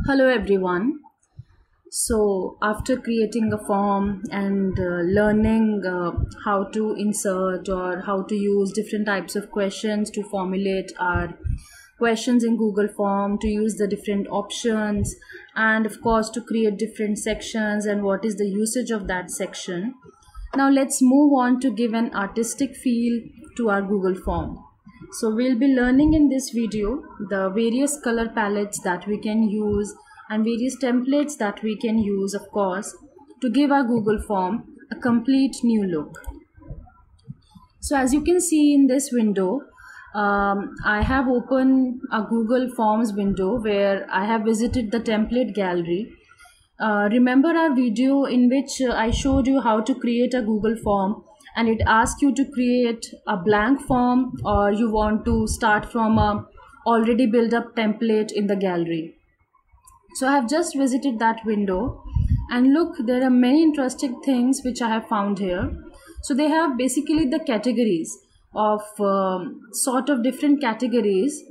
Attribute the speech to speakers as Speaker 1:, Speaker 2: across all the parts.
Speaker 1: Hello everyone. So after creating a form and learning how to insert or how to use different types of questions to formulate our questions in Google Form, to use the different options, and of course to create different sections and what is the usage of that section. Now let's move on to give an artistic feel to our Google Form. So we'll be learning in this video the various color palettes that we can use and various templates that we can use, of course, to give our Google Form a complete new look. So as you can see in this window, I have opened a Google Forms window where I have visited the template gallery. Remember our video in which I showed you how to create a Google form, and it asks you to create a blank form or you want to start from a already built up template in the gallery. So I have just visited that window, and look, there are many interesting things which I have found here. So they have basically the categories of sort of different categories.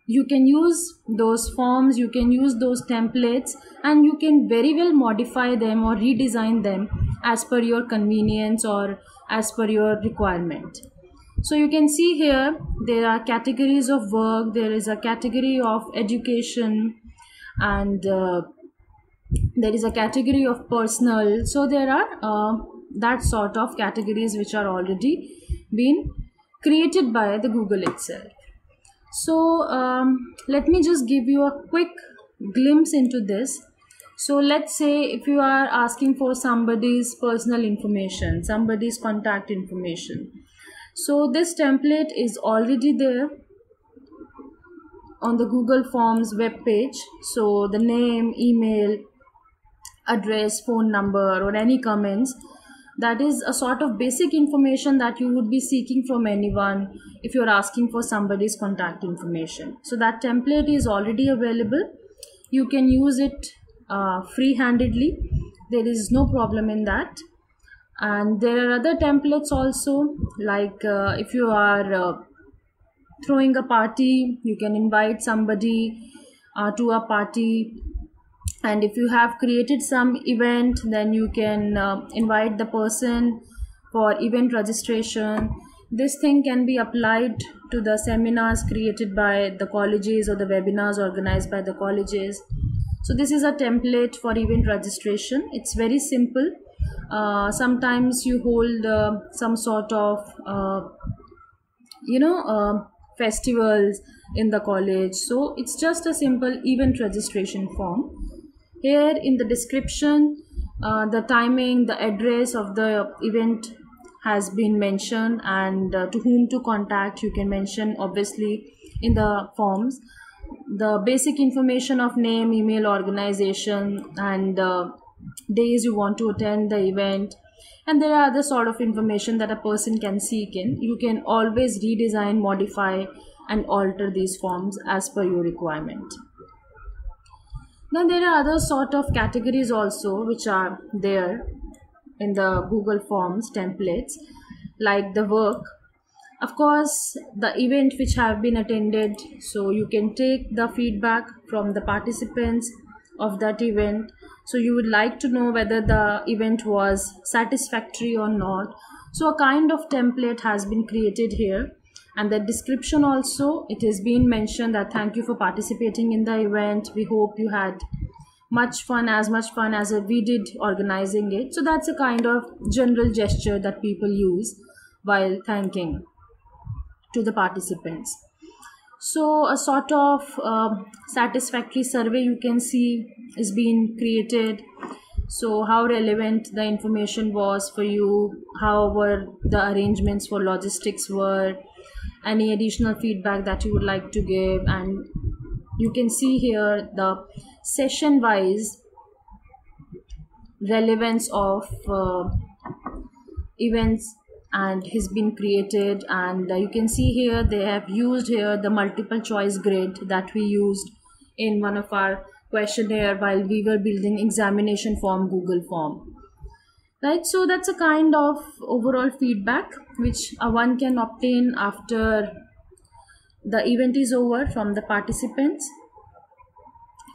Speaker 1: You can use those forms, you can use those templates, and you can very well modify them or redesign them as per your convenience or as per your requirement. So you can see here there are categories of work, there is a category of education, and there is a category of personal. So there are that sort of categories which are already been created by the Google itself. So let me just give you a quick glimpse into this. So let's say if you are asking for somebody's personal information, somebody's contact information. So this template is already there on the Google Forms web page. So the name, email, address, phone number, or any comments, that is a sort of basic information that you would be seeking from anyone if you're asking for somebody's contact information. So that template is already available. You can use it free-handedly. There is no problem in that. And there are other templates also, like if you are throwing a party, you can invite somebody to a party. And if you have created some event, then you can invite the person for event registration. This thing can be applied to the seminars created by the colleges or the webinars organized by the colleges. So this is a template for event registration. It's very simple. Sometimes you hold some sort of festivals in the college. So it's just a simple event registration form. Here in the description, the timing, the address of the event has been mentioned, and to whom to contact you can mention obviously in the forms. The basic information of name, email, organization, and days you want to attend the event. And there are other sort of information that a person can seek in. You can always redesign, modify, and alter these forms as per your requirement. Now there are other sort of categories also which are there in the Google Forms templates, like the work. Of course, the event which have been attended, so you can take the feedback from the participants of that event. So you would like to know whether the event was satisfactory or not. So a kind of template has been created here. And the description also, it has been mentioned that thank you for participating in the event. We hope you had much fun as we did organizing it. So that's a kind of general gesture that people use while thanking to the participants. So a sort of satisfactory survey you can see is being created. So how relevant the information was for you, how were the arrangements for logistics were, any additional feedback that you would like to give. And you can see here the session wise relevance of events and has been created. And you can see here they have used here the multiple choice grid that we used in one of our questionnaire while we were building examination form Google form. Right, so that's a kind of overall feedback which one can obtain after the event is over from the participants.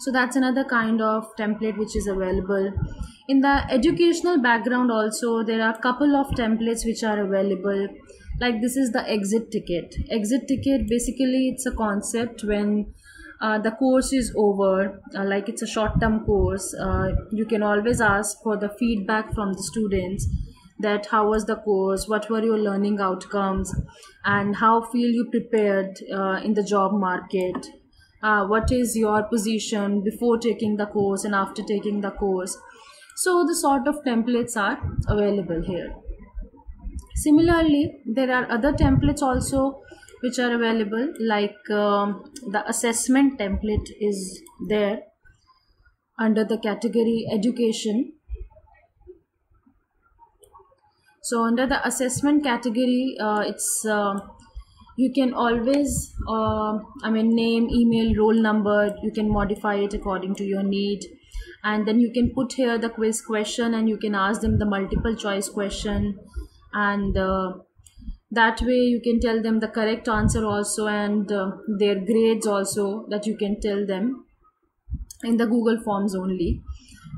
Speaker 1: So that's another kind of template which is available. In the educational background also, there are a couple of templates which are available. Like this is the exit ticket. Exit ticket, basically it's a concept when the course is over, like it's a short-term course. You can always ask for the feedback from the students, that how was the course, what were your learning outcomes, and how feel you prepared in the job market, what is your position before taking the course and after taking the course. So the sort of templates are available here. Similarly, there are other templates also which are available, like the assessment template is there under the category education. So under the assessment category, you can always name, email, roll number, you can modify it according to your need, and then you can put here the quiz question and you can ask them the multiple choice question, and that way you can tell them the correct answer also, and their grades also, that you can tell them in the Google Forms only.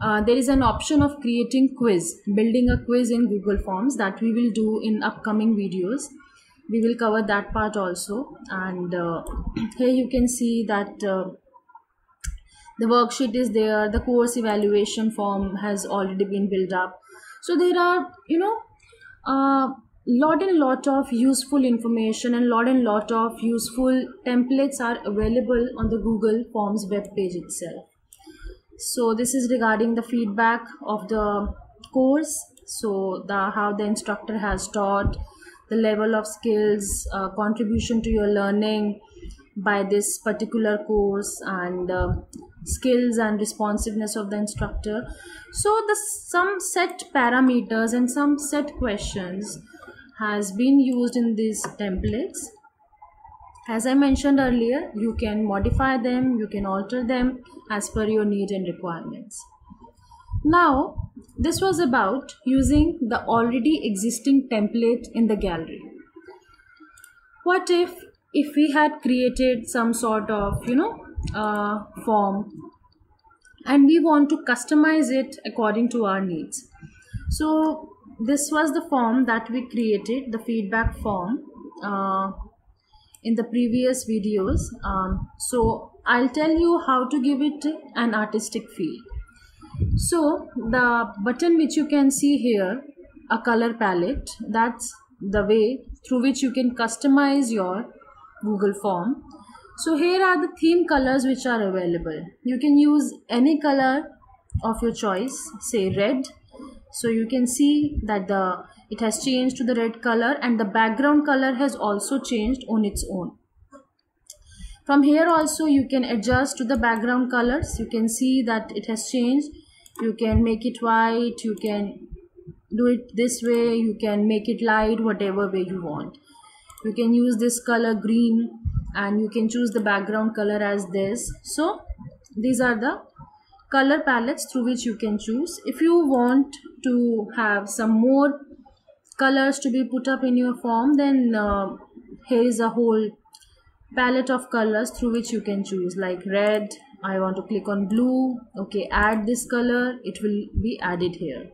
Speaker 1: There is an option of creating quiz, building a quiz in Google Forms, that we will do in upcoming videos. We will cover that part also. And here you can see that the worksheet is there, the course evaluation form has already been built up. So there are, lot of useful information and lot of useful templates are available on the Google Forms web page itself. So this is regarding the feedback of the course. So how the instructor has taught, the level of skills, contribution to your learning by this particular course, and skills and responsiveness of the instructor. So some set parameters and some set questions has been used in these templates. As I mentioned earlier, you can modify them, you can alter them as per your need and requirements. Now, this was about using the already existing template in the gallery. What if we had created some sort of, form, and we want to customize it according to our needs? So this was the form that we created, the feedback form, in the previous videos. So I'll tell you how to give it an artistic feel. So the button which you can see here, a color palette, that's the way through which you can customize your Google form. So here are the theme colors which are available. You can use any color of your choice, say red. So you can see that it has changed to the red color, and the background color has also changed on its own. From here also you can adjust to the background colors. You can see that it has changed. You can make it white, you can do it this way, you can make it light, whatever way you want. You can use this color green, and you can choose the background color as this. So these are the color palettes through which you can choose. If you want to have some more colors to be put up in your form, then here is a whole palette of colors through which you can choose, like red. I want to click on blue. Okay, add this color, it will be added here,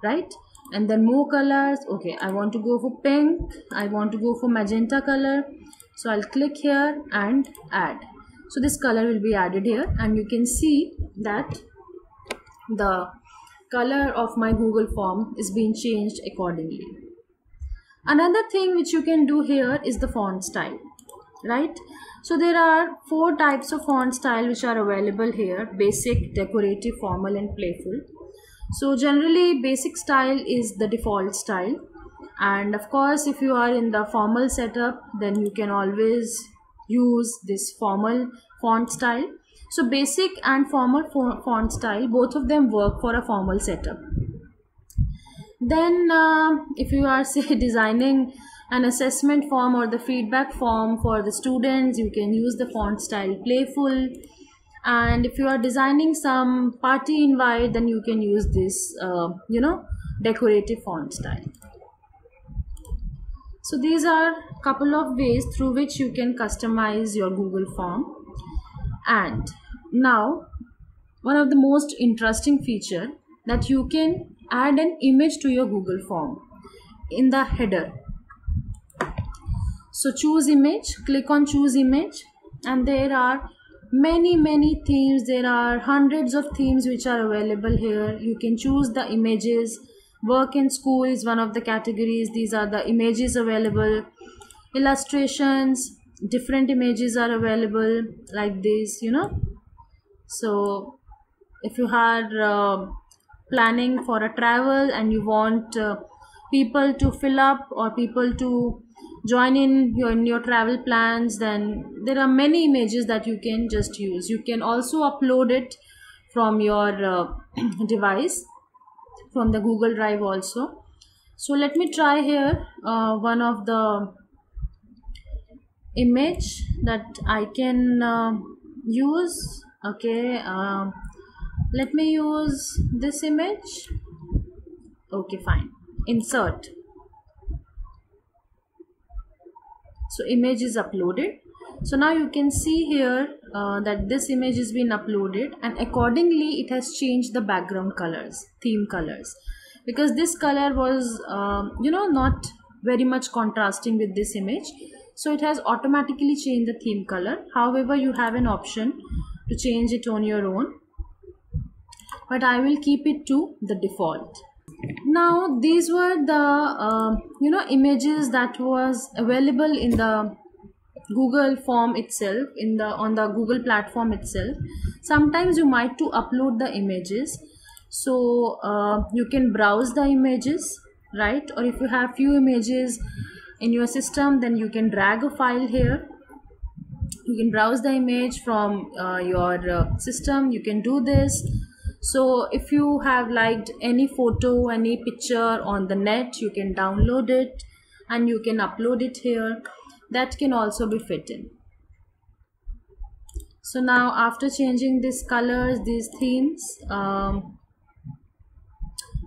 Speaker 1: right? And then more colors. Okay, I want to go for pink, I want to go for magenta color, so I'll click here and add. So this color will be added here, and you can see that the color of my Google form is being changed accordingly. Another thing which you can do here is the font style, right? So there are 4 types of font style which are available here: basic, decorative, formal, and playful. So generally basic style is the default style, and of course if you are in the formal setup, then you can always use this formal font style. So basic and formal font style, both of them work for a formal setup. Then if you are, say, designing an assessment form or the feedback form for the students, you can use the font style playful. And if you are designing some party invite, then you can use this decorative font style. So these are a couple of ways through which you can customize your Google form. And now one of the most interesting feature, that you can add an image to your Google form in the header. So choose image, click on choose image, and there are many themes. There are hundreds of themes which are available here. You can choose the images. Work and school is one of the categories. These are the images available. Illustrations, different images are available like this, So if you are planning for a travel and you want people to fill up or people to join in your travel plans, then there are many images that you can just use. You can also upload it from your device, from the Google Drive also. So let me try here one of the image that I can use. Okay, let me use this image. Okay, fine. Insert. So image is uploaded. So now you can see here that this image has been uploaded, and accordingly it has changed the background colors, theme colors, because this color was not very much contrasting with this image. So it has automatically changed the theme color. However, you have an option to change it on your own, but I will keep it to the default. Now these were the images that was available in the Google form itself, on the Google platform itself. Sometimes you might to upload the images, so you can browse the images, right? Or if you have few images in your system, then you can drag a file here. You can browse the image from your system. You can do this. So if you have liked any photo, any picture on the net, you can download it and you can upload it here. That can also be fit in. So now after changing these colors, these themes,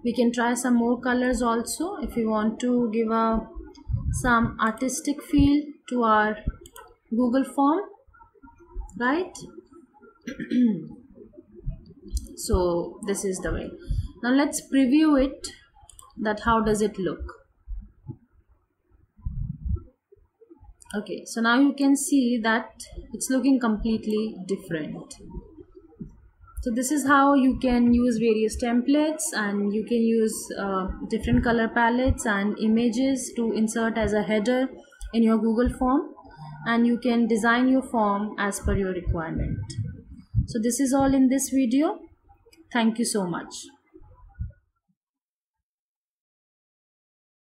Speaker 1: we can try some more colors also if you want to give some artistic feel to our Google form, right? So this is the way. Now let's preview it, that how does it look. Okay, so now you can see that it's looking completely different. So this is how you can use various templates, and you can use different color palettes and images to insert as a header in your Google form, and you can design your form as per your requirement. So this is all in this video. Thank you so much.